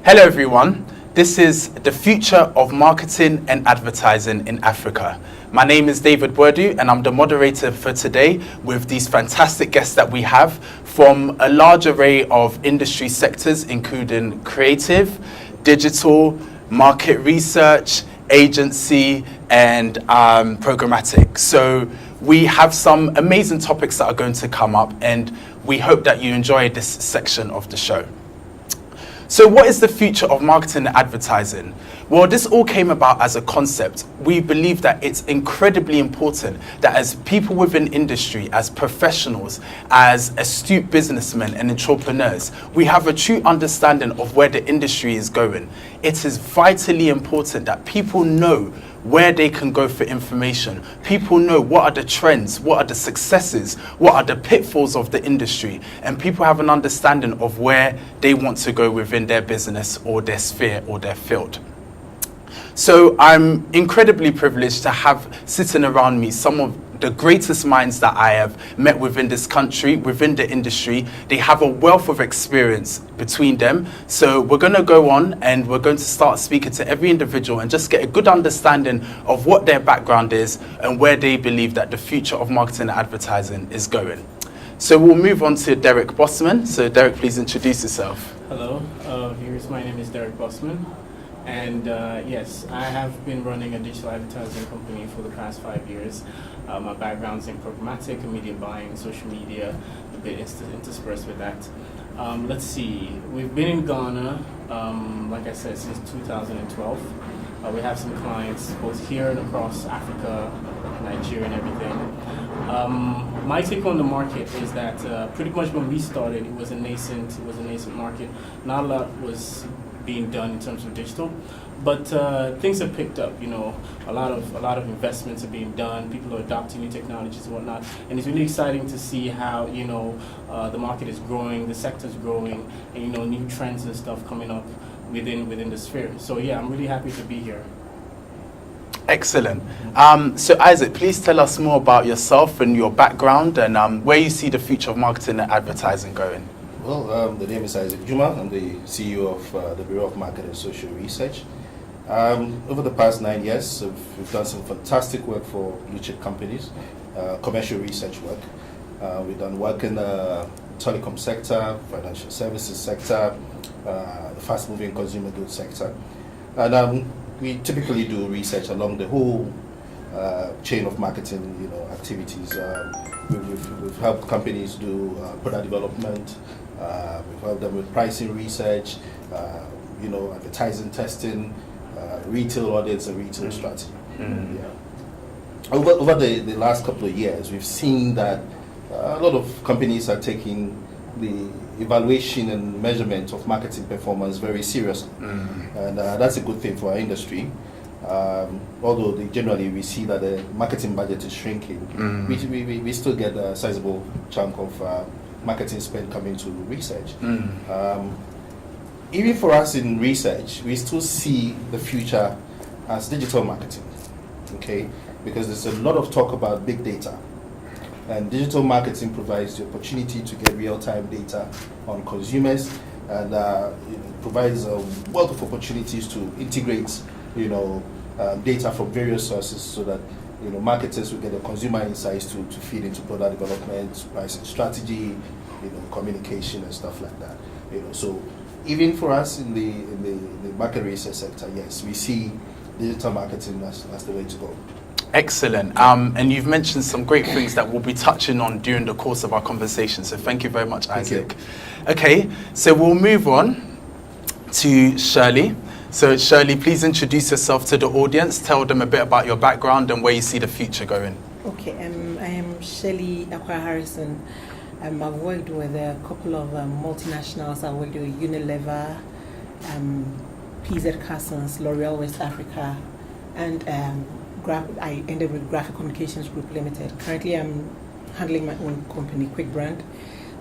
Hello everyone, this is the future of marketing and advertising in Africa. My name is David Werdu and I'm the moderator for today with these fantastic guests that we have from a large array of industry sectors, including creative, digital, market research, agency, and programmatic. So we have some amazing topics that are going to come up, and we hope that you enjoy this section of the show. So what is the future of marketing and advertising? Well, this all came about as a concept. We believe that it's incredibly important that as people within industry, as professionals, as astute businessmen and entrepreneurs, we have a true understanding of where the industry is going. It is vitally important that people know where they can go for information. People know what are the trends, what are the successes, what are the pitfalls of the industry, and people have an understanding of where they want to go within their business or their sphere or their field. So I'm incredibly privileged to have sitting around me some of the greatest minds that I have met within this country, within the industry. They have a wealth of experience between them. So we're going to go on and we're going to start speaking to every individual and just get a good understanding of what their background is and where they believe that the future of marketing and advertising is going. So we'll move on to Derek Bossman. So Derek, please introduce yourself. Hello, my name is Derek Bossman. And yes, I have been running a digital advertising company for the past 5 years. My background's in programmatic, media buying, social media, a bit interspersed with that. Let's see, we've been in Ghana, like I said, since 2012. We have some clients both here and across Africa, Nigeria and everything. My take on the market is that pretty much when we started, it was a nascent market. Not a lot was being done in terms of digital, but things have picked up. You know, a lot of investments are being done. People are adopting new technologies and whatnot, and it's really exciting to see how the market is growing, the sector's growing, and new trends and stuff coming up within the sphere. So yeah, I'm really happy to be here. Excellent. So Isaac, please tell us more about yourself and your background and where you see the future of marketing and advertising going. Well, the name is Isaac Juma. I'm the CEO of the Bureau of Market and Social Research. Over the past 9 years, we've done some fantastic work for blue chip companies, commercial research work. We've done work in the telecom sector, financial services sector, the fast-moving consumer goods sector. And we typically do research along the whole chain of marketing activities. We've helped companies do product development. We've helped them with pricing research, advertising testing, retail audits, and retail strategy. Yeah. Over the last couple of years, we've seen that a lot of companies are taking the evaluation and measurement of marketing performance very seriously, and that's a good thing for our industry. Although generally we see that the marketing budget is shrinking, we still get a sizable chunk of marketing spend coming to research. Even for us in research, we still see the future as digital marketing, okay? Because there's a lot of talk about big data, and digital marketing provides the opportunity to get real-time data on consumers, and provides a wealth of opportunities to integrate, data from various sources so that marketers will get the consumer insights to feed into product development, pricing strategy, communication and stuff like that. So even for us in the market research sector, yes, we see digital marketing as the way to go. Excellent. And you've mentioned some great things that we'll be touching on during the course of our conversation. So thank you very much, Isaac. Okay, so we'll move on to Shirley. So Shirley, please introduce yourself to the audience. Tell them a bit about your background and where you see the future going. Okay, I am Shirley Aqua Harrison. I've worked with a couple of multinationals. I worked with Unilever, PZ Cussons, L'Oreal West Africa, and I ended with Graphic Communications Group Limited. Currently, I'm handling my own company, Quick Brand.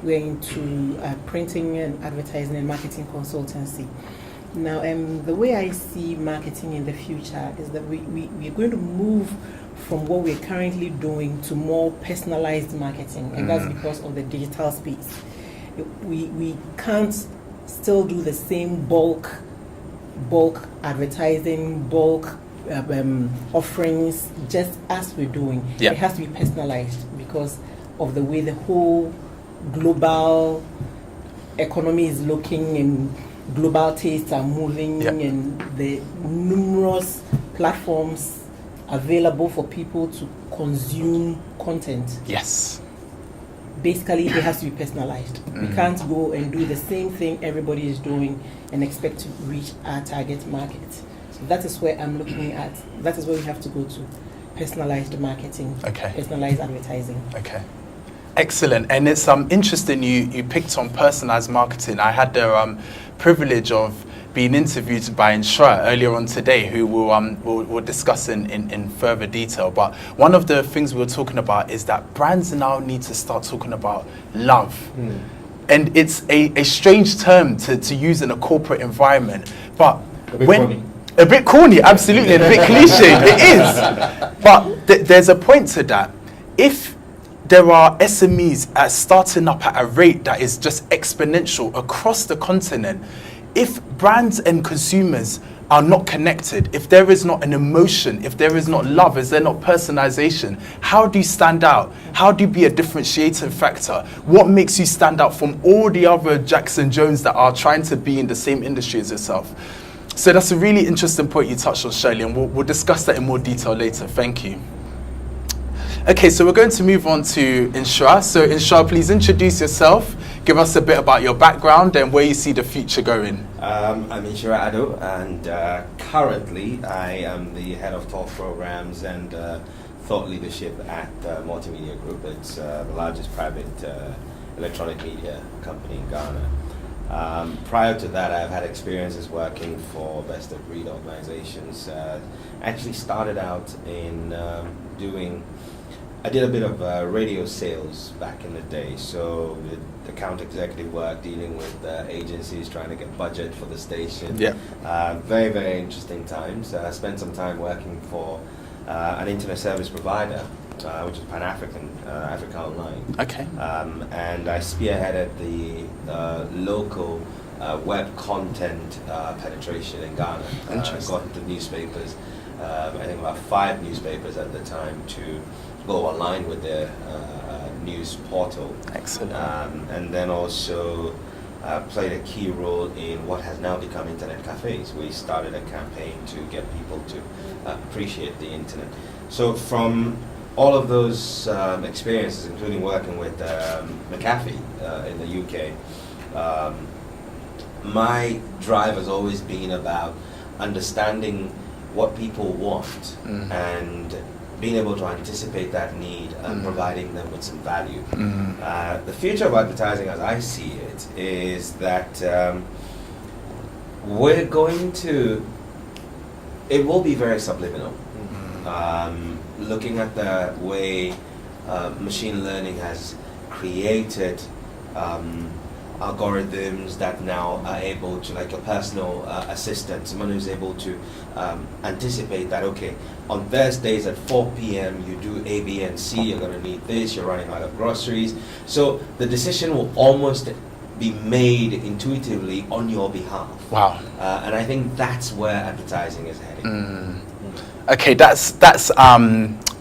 We're into printing and advertising and marketing consultancy. Now, the way I see marketing in the future is that we're going to move from what we're currently doing to more personalized marketing, and that's because of the digital space. We can't still do the same bulk bulk advertising, bulk offerings, just as we're doing. Yeah. It has to be personalized because of the way the whole global economy is looking and global tastes are moving, and the numerous platforms available for people to consume content. Yes. Basically, it has to be personalized. We can't go and do the same thing everybody is doing and expect to reach our target market. So that is where I'm looking at. That is where we have to go to. Personalized marketing, personalized advertising. Okay. Excellent. And it's interesting you picked on personalized marketing. I had the privilege of being interviewed by Inshra earlier on today, who we'll discuss in further detail. But one of the things we were talking about is that brands now need to start talking about love. And it's a strange term to use in a corporate environment. But a bit corny, absolutely, and a bit cliche. It is. But there's a point to that. If there are SMEs starting up at a rate that is just exponential across the continent, if brands and consumers are not connected, if there is not an emotion, if there is not love, is there not personalization, how do you stand out? How do you be a differentiating factor? What makes you stand out from all the other Jackson Jones that are trying to be in the same industry as yourself? So that's a really interesting point you touched on, Shirley, and we'll discuss that in more detail later. Thank you. Okay, so we're going to move on to Inshra. So Inshra, please introduce yourself, give us a bit about your background and where you see the future going. I'm Inshra Ado, and currently I am the head of talk programs and thought leadership at Multimedia Group. It's the largest private electronic media company in Ghana. Prior to that, I've had experiences working for best of breed organizations. Actually started out in I did a bit of radio sales back in the day, so with account executive work, dealing with agencies, trying to get budget for the station. Yeah. Very, very interesting times. I spent some time working for an internet service provider, which is Pan-African, Africa Online. Okay. And I spearheaded the local web content penetration in Ghana. Got into newspapers, I think about 5 newspapers at the time, to go online with their news portal. Excellent. And then also played a key role in what has now become internet cafes. We started a campaign to get people to appreciate the internet. So from all of those experiences, including working with McAfee in the UK, my drive has always been about understanding what people want and being able to anticipate that need and providing them with some value. The future of advertising, as I see it, is that we're going to, it will be very subliminal. Looking at the way machine learning has created algorithms that now are able to, like a personal assistant, someone who's able to anticipate that, okay, on Thursdays at 4 p.m. you do A, B, and C, you're going to need this, you're running out of groceries. So the decision will almost be made intuitively on your behalf. Wow. And I think that's where advertising is heading. Okay, that's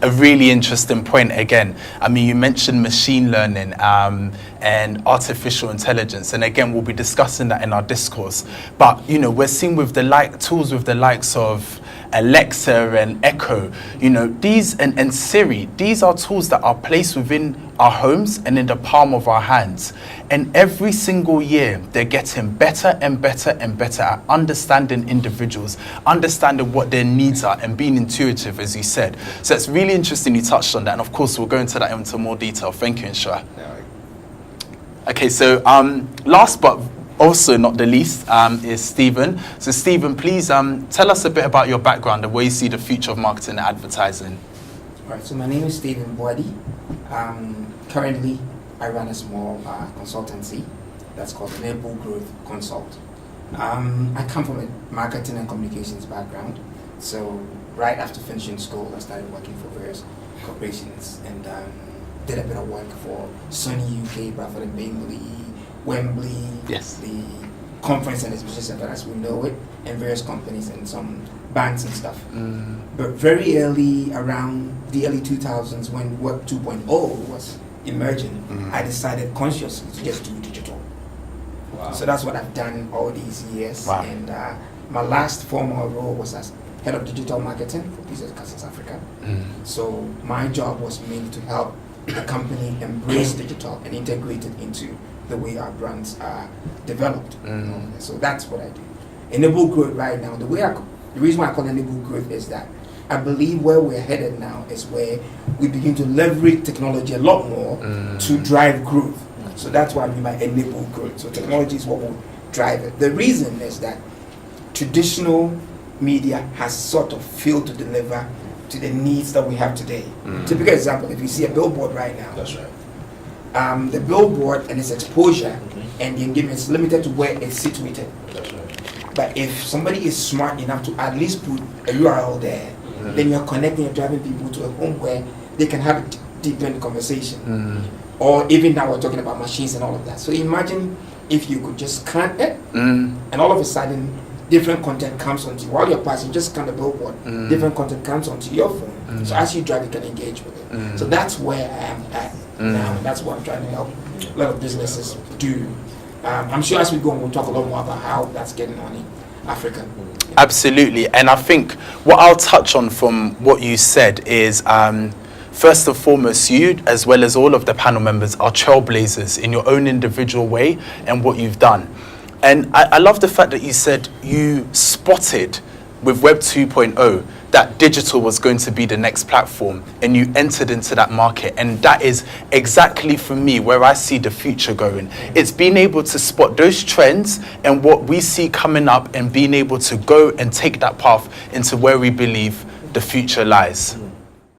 a really interesting point again. I mean, you mentioned machine learning and artificial intelligence, and again, we'll be discussing that in our discourse. But, you know, we're seeing with the tools with the likes of Alexa and Echo, you know, these and Siri, these are tools that are placed within our homes and in the palm of our hands. And every single year, they're getting better and better and better at understanding individuals, understanding what their needs are, and being intuitive, as you said. So it's really interesting you touched on that. And of course, we'll go into that into more detail. Thank you, Inshra. Okay, so last but also not the least is Stephen. So Stephen, please tell us a bit about your background and where you see the future of marketing and advertising. All right, so my name is Stephen Boadi. Currently, I run a small consultancy that's called Enable Growth Consult. I come from a marketing and communications background. So right after finishing school, I started working for various corporations and did a bit of work for Sony UK, Bradford and Bingley, Wembley, yes, the conference and exhibition center as we know it, and various companies and some banks and stuff. But very early, around the early 2000s, when Web 2.0 was emerging, I decided consciously to just do digital. Wow. So that's what I've done all these years. Wow. And my last formal role was as head of digital marketing for Business Customs Africa. So my job was mainly to help the company embrace digital and integrate it into the way our brands are developed. So that's what I do. Enable growth right now. The reason why I call it enable growth is that I believe where we're headed now is where we begin to leverage technology a lot more to drive growth. So that's what I mean by enable growth. So technology is what will drive it. The reason is that traditional media has sort of failed to deliver to the needs that we have today. Typical example, if you see a billboard right now, That's right. the billboard and its exposure and the engagement is limited to where it's situated. That's right. But if somebody is smart enough to at least put a URL there, then you're connecting and driving people to a home where they can have a deeper conversation. Or even now we're talking about machines and all of that. So imagine if you could just scan it and all of a sudden different content comes onto you. While you're passing, just scan the billboard, different content comes onto your phone. So as you drive, you can engage with it. So that's where I am at now. That's what I'm trying to help a lot of businesses do. I'm sure as we go on, we'll talk a lot more about how that's getting on in Africa. Absolutely. And I think what I'll touch on from what you said is, first and foremost, you, as well as all of the panel members, are trailblazers in your own individual way and what you've done. And I love the fact that you said you spotted with Web 2.0 that digital was going to be the next platform, and you entered into that market. And that is exactly, for me, where I see the future going. It's being able to spot those trends and what we see coming up and being able to go and take that path into where we believe the future lies.